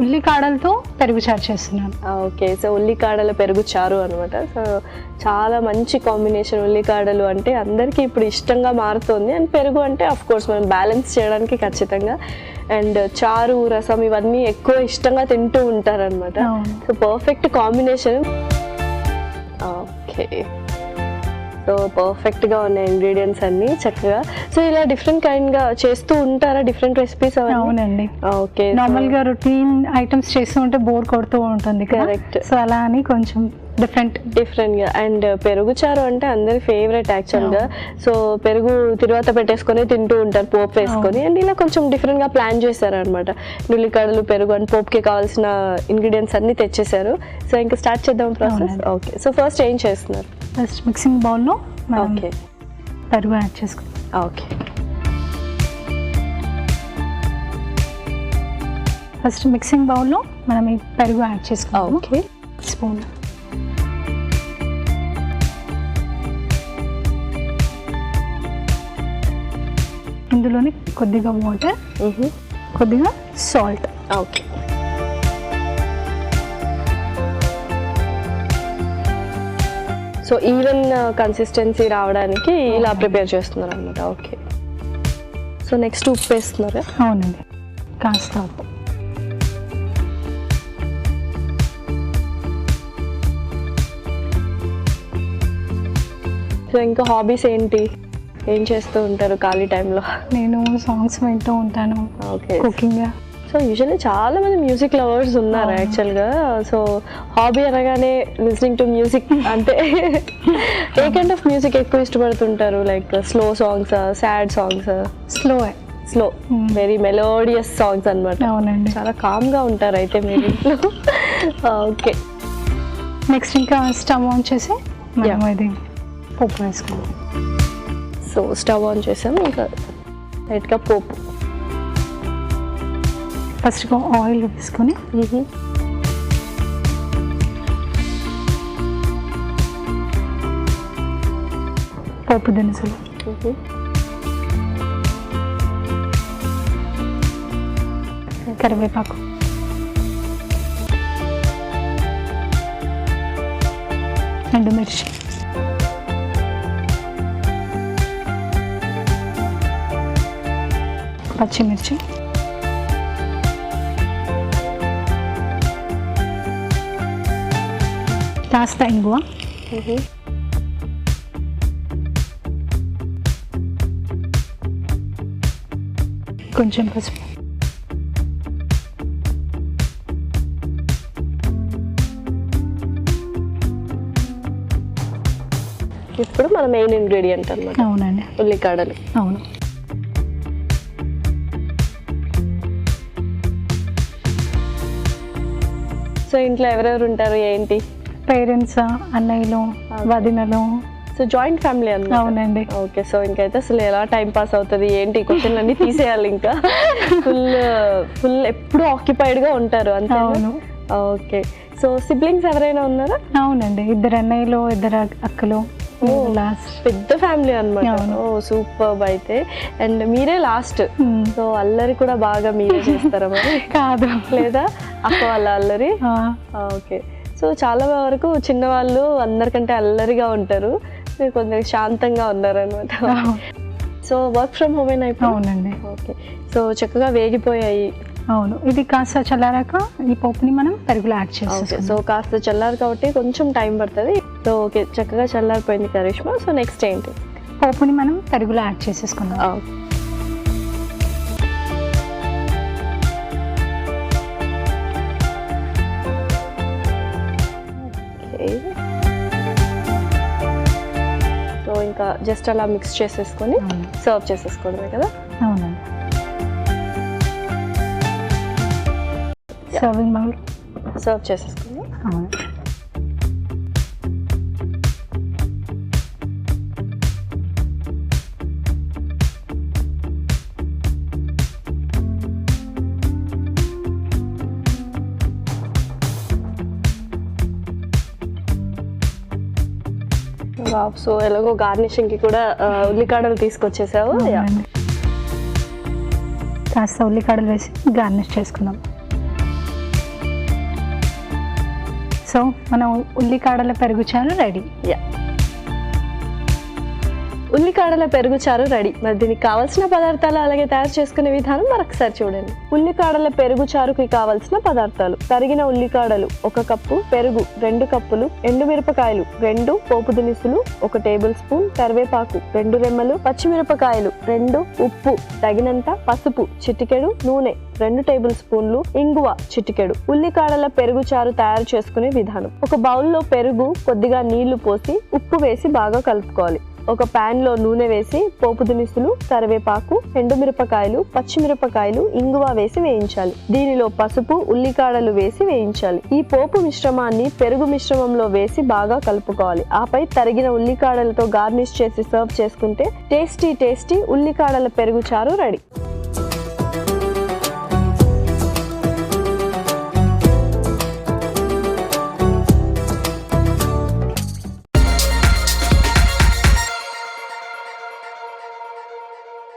ఉల్లికాడలతో పెరుగు చారు చేస్తున్నాను. ఓకే, సో ఉల్లికాడల పెరుగు చారు అనమాట. సో చాలా మంచి కాంబినేషన్. ఉల్లికాడలు అంటే అందరికీ ఇప్పుడు ఇష్టంగా మారుతుంది, అండ్ పెరుగు అంటే ఆఫ్ కోర్స్ మనం బ్యాలెన్స్ చేయడానికి ఖచ్చితంగా, అండ్ చారు రసం ఇవన్నీ ఎక్కువ ఇష్టంగా తింటూ ఉంటారనమాట. So perfect combination. Okay, so పర్ఫెక్ట్గా ఉన్నాయి ఇంగ్రీడియంట్స్ అన్ని చక్కగా. సో ఇలా డిఫరెంట్ కైండ్గా చేస్తూ ఉంటారా డిఫరెంట్ రెసిపీస్? అవునండి. ఓకే, నార్మల్గా రొటీన్ ఐటమ్స్ చేస్తూ ఉంటే బోర్ కొడుతూ ఉంటుంది. కరెక్ట్. సో అలా అని కొంచెం డిఫరెంట్గా. అండ్ పెరుగు చారు అంటే అందరి ఫేవరెట్ యాక్చువల్గా. సో పెరుగు తిరువాత పెట్టేసుకొని తింటూ ఉంటారు పోపు వేసుకొని, అండ్ ఇలా కొంచెం డిఫరెంట్గా ప్లాన్ చేశారు అనమాట. ఉల్లికాడలు పెరుగు అండ్ పోపుకి కావాల్సిన ఇంగ్రీడియంట్స్ అన్ని తెచ్చేసారు. సో ఇంకా స్టార్ట్ చేద్దాం ప్రాసెస్. ఓకే, సో ఫస్ట్ ఏం చేస్తున్నారు? ఫస్ట్ మిక్సింగ్ బౌల్లో ఓకే పెరుగు యాడ్ చేసుకుంటాం. ఓకే, ఫస్ట్ మిక్సింగ్ బౌల్లో మనం ఈ పెరుగు యాడ్ చేసుకుంటాం. Okay, spoon. ఇందులోని కొద్దిగా వాటర్, కొద్దిగా salt. Okay, so even consistency రావడానికి ఇలా ప్రిపేర్ చేస్తున్నారు అనమాట. ఓకే, సో నెక్స్ట్ ఉప్పు వేస్తున్నారు? అవునండి, కాస్త ఉప్పు. సో ఇంకా హాబీస్ ఏంటి, ఏం చేస్తూ ఉంటారు ఖాళీ టైంలో? నేను సాంగ్స్ వింటూ ఉంటాను. Okay, cooking. సో యూజువల్లీ చాలా మంది మ్యూజిక్ లవర్స్ ఉన్నారు యాక్చువల్గా. సో హాబీ అనగానే లిస్నింగ్ టు మ్యూజిక్ అంటే ఏ కైండ్ ఆఫ్ మ్యూజిక్ ఎక్కువ ఇష్టపడుతుంటారు? Like slow songs, sad songs? Slow, very melodious songs అనమాట. అవునండి, చాలా కామ్గా ఉంటారు అయితే మీరు ఇంట్లో. ఓకే, నెక్స్ట్ ఇంకా స్టవ్ ఆన్ చేసి మనం ఇది పోపు వేసుకుందాం. సో స్టవ్ ఆన్ చేసాము, ఇంకా లైట్గా పోపు. ఫస్ట్ ఆయిల్ వేసుకొని పోపు దినుసులు, కరివేపాకు, ఎండుమిర్చి, పచ్చిమిర్చి, కాస్త ఇంగువ, కొంచెం పసుపు, ఇప్పుడు మన మెయిన్ ఇంగ్రీడియంట్ అన్నమాట. అవునండి, ఉల్లికాడలు. అవును. సో ఇంట్లో ఎవరెవరు ఉంటారు, ఏంటి? పేరెంట్స్, అన్నయ్యలు, వదినలు. సో జాయింట్ ఫ్యామిలీ అన్నమాట. అవునండి. ఓకే, సో ఇంకైతే అసలు ఎలా టైం పాస్ అవుతుంది ఏంటి, క్వశ్చన్లు అన్ని తీసేయాలి ఇంకా. ఫుల్ ఎప్పుడు ఆక్యుపైడ్గా ఉంటారు అంతే. అవును. ఓకే, సో సిబ్లింగ్స్ ఎవరైనా ఉన్నారా? అవునండి, 2 అన్నయ్యలు, 2 అక్కలు. లాస్ట్ పెద్ద ఫ్యామిలీ అనమాట. ఓ సూపర్ అయితే. అండ్ మీరే లాస్ట్, సో అల్లరి కూడా బాగా మీరే చేస్తారా మరి? కాదు, లేదా అక్క వాళ్ళ అల్లరి? ఓకే, సో చాలా వరకు చిన్నవాళ్ళు అందరికంటే అల్లరిగా ఉంటారు, మీరు కొంచెం శాంతంగా ఉన్నారనమాట. సో వర్క్ ఫ్రమ్ హోమ్ అయినా? అవునండి. ఓకే, సో చక్కగా వేగిపోయాయి. అవును, ఇది కాస్త చల్లారాక ఈ పోపుని మనం పెరుగులో యాడ్ చేస్తాం. సో కాస్త చల్లారు కాబట్టి కొంచెం టైం పడుతుంది. సో ఓకే, చక్కగా చల్లారిపోయింది కరిష్మా. సో నెక్స్ట్ ఏంటి? పోపుని మనం పెరుగులో యాడ్ చేసేసుకుందాం. సో ఇంకా జస్ట్ అలా మిక్స్ చేసేసుకొని సర్వ్ చేసేసుకోవడమే కదా? అవునండి. సర్వింగ్ బౌల్ సర్వ్ చేసేసుకుందాం. అవును. సో ఎలాగో గార్నిషింగ్ కి కూడా ఉల్లికాడలు తీసుకొచ్చేసావు. కాస్త ఉల్లికాడలు వేసి గార్నిష్ చేసుకుందాం. సో మన ఉల్లికాడల పెరుగు చారు రెడీ. ఉల్లికాడల పెరుగు చారు రెడీ. మరి దీనికి కావాల్సిన పదార్థాలు అలాగే తయారు చేసుకునే విధానం మరొకసారి చూడండి. ఉల్లికాడల పెరుగు చారుకి కావాల్సిన పదార్థాలు: తరిగిన ఉల్లికాడలు 1 కప్పు, పెరుగు 2 కప్పులు, ఎండుమిరపకాయలు 2, పోపు దినుసులు 1 టేబుల్ స్పూన్, కరివేపాకు 2 రెమ్మలు, పచ్చిమిరపకాయలు 2, ఉప్పు తగినంత, పసుపు చిటికెడు, నూనె 2 టేబుల్ స్పూన్లు, ఇంగువ చిటికెడు. ఉల్లికాడల పెరుగు చారు తయారు చేసుకునే విధానం: ఒక బౌల్లో పెరుగు, కొద్దిగా నీళ్లు పోసి ఉప్పు వేసి బాగా కలుపుకోవాలి. ఒక పాన్ లో నూనె వేసి పోపు దినుసులు, కరివేపాకు, ఎండుమిరపకాయలు, పచ్చిమిరపకాయలు, ఇంగువ వేసి వేయించాలి. దీనిలో పసుపు, ఉల్లికాడలు వేసి వేయించాలి. ఈ పోపు మిశ్రమాన్ని పెరుగు మిశ్రమంలో వేసి బాగా కలుపుకోవాలి. ఆపై తరిగిన ఉల్లికాడలతో గార్నిష్ చేసి సర్వ్ చేసుకుంటే టేస్టీ ఉల్లికాడల పెరుగు చారు రెడీ.